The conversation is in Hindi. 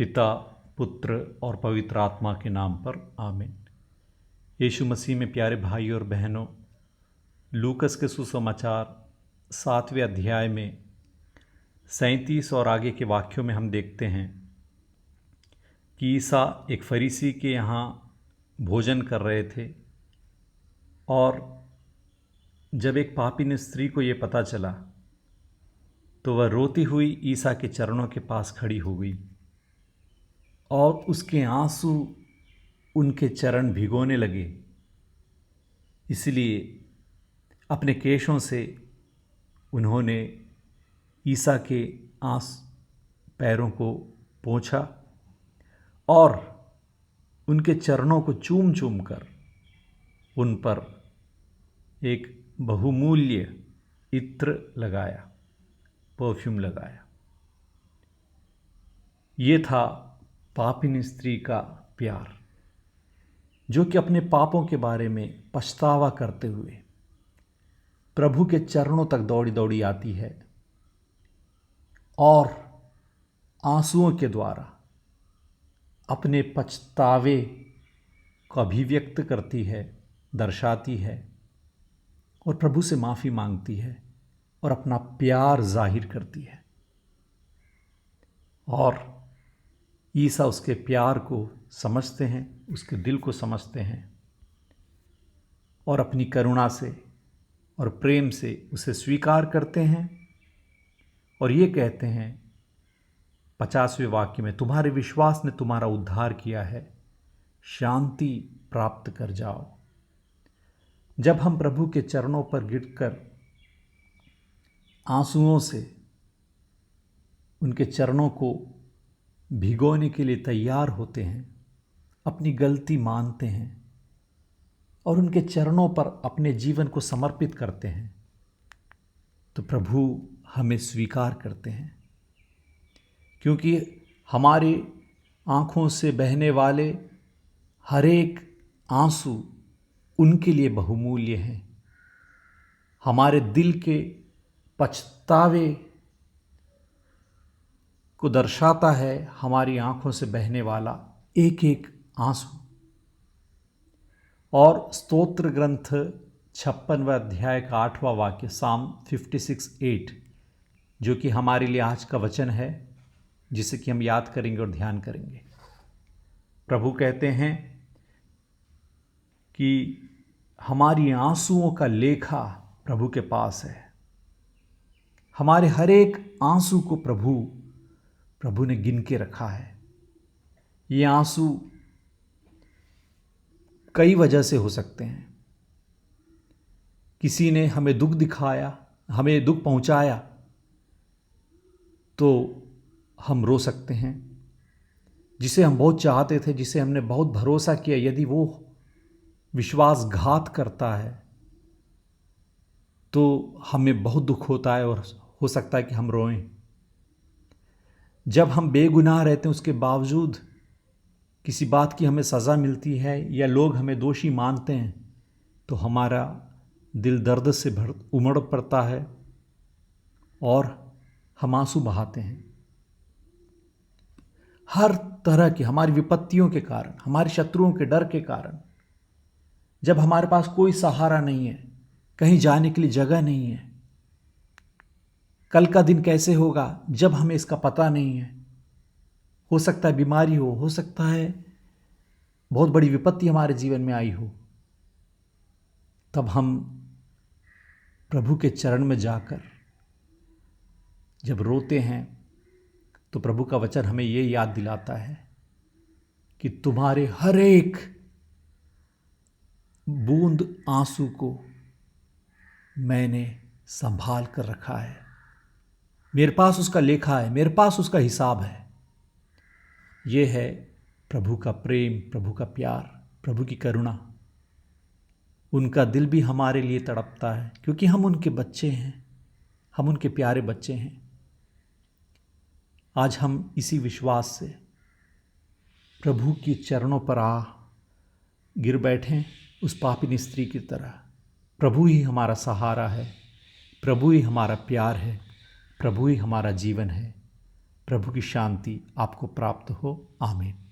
पिता, पुत्र और पवित्र आत्मा के नाम पर आमीन। यीशु मसीह में प्यारे भाई और बहनों, लूकस के सुसमाचार 7वें अध्याय में 37 और आगे के वाक्यों में हम देखते हैं कि ईसा एक फरीसी के यहाँ भोजन कर रहे थे और जब एक पापिन स्त्री को ये पता चला तो वह रोती हुई ईसा के चरणों के पास खड़ी हो गई और उसके आंसू उनके चरण भिगोने लगे। इसलिए अपने केशों से उन्होंने ईसा के पैरों को पोंछा और उनके चरणों को चूम चूम कर उन पर एक बहुमूल्य इत्र लगाया, परफ्यूम लगाया। ये था पापिन स्त्री का प्यार, जो कि अपने पापों के बारे में पछतावा करते हुए प्रभु के चरणों तक दौड़ी दौड़ी आती है और आंसुओं के द्वारा अपने पछतावे को अभिव्यक्त करती है, दर्शाती है और प्रभु से माफ़ी मांगती है और अपना प्यार जाहिर करती है। और ईसा उसके प्यार को समझते हैं, उसके दिल को समझते हैं और अपनी करुणा से और प्रेम से उसे स्वीकार करते हैं और ये कहते हैं 50वें वाक्य में, तुम्हारे विश्वास ने तुम्हारा उद्धार किया है, शांति प्राप्त कर जाओ। जब हम प्रभु के चरणों पर गिरकर आंसुओं से उनके चरणों को भिगोने के लिए तैयार होते हैं, अपनी गलती मानते हैं और उनके चरणों पर अपने जीवन को समर्पित करते हैं, तो प्रभु हमें स्वीकार करते हैं, क्योंकि हमारी आँखों से बहने वाले हर एक आंसू उनके लिए बहुमूल्य हैं। हमारे दिल के पछतावे को दर्शाता है हमारी आंखों से बहने वाला एक एक आंसू। और स्तोत्र ग्रंथ 56वें अध्याय का 8वां वाक्य, साम 56:8, जो कि हमारे लिए आज का वचन है, जिसे कि हम याद करेंगे और ध्यान करेंगे। प्रभु कहते हैं कि हमारी आंसुओं का लेखा प्रभु के पास है। हमारे हर एक आंसू को प्रभु ने गिन के रखा है। ये आंसू कई वजह से हो सकते हैं। किसी ने हमें दुख दिखाया, हमें दुख पहुंचाया, तो हम रो सकते हैं। जिसे हम बहुत चाहते थे, जिसे हमने बहुत भरोसा किया, यदि वो विश्वासघात करता है तो हमें बहुत दुख होता है और हो सकता है कि हम रोएं। जब हम बेगुनाह रहते हैं, उसके बावजूद किसी बात की हमें सज़ा मिलती है या लोग हमें दोषी मानते हैं, तो हमारा दिल दर्द से उमड़ पड़ता है और हम आंसू बहाते हैं। हर तरह की हमारी विपत्तियों के कारण, हमारे शत्रुओं के डर के कारण, जब हमारे पास कोई सहारा नहीं है, कहीं जाने के लिए जगह नहीं है, कल का दिन कैसे होगा जब हमें इसका पता नहीं है, हो सकता है बीमारी हो सकता है बहुत बड़ी विपत्ति हमारे जीवन में आई हो, तब हम प्रभु के चरण में जाकर जब रोते हैं तो प्रभु का वचन हमें ये याद दिलाता है कि तुम्हारे हर एक बूंद आंसू को मैंने संभाल कर रखा है। मेरे पास उसका लेखा है, मेरे पास उसका हिसाब है। ये है प्रभु का प्रेम, प्रभु का प्यार, प्रभु की करुणा। उनका दिल भी हमारे लिए तड़पता है, क्योंकि हम उनके बच्चे हैं, हम उनके प्यारे बच्चे हैं। आज हम इसी विश्वास से प्रभु के चरणों पर गिर बैठें, उस पापिन स्त्री की तरह। प्रभु ही हमारा सहारा है, प्रभु ही हमारा प्यार है, प्रभु ही हमारा जीवन है। प्रभु की शांति आपको प्राप्त हो। आमीन।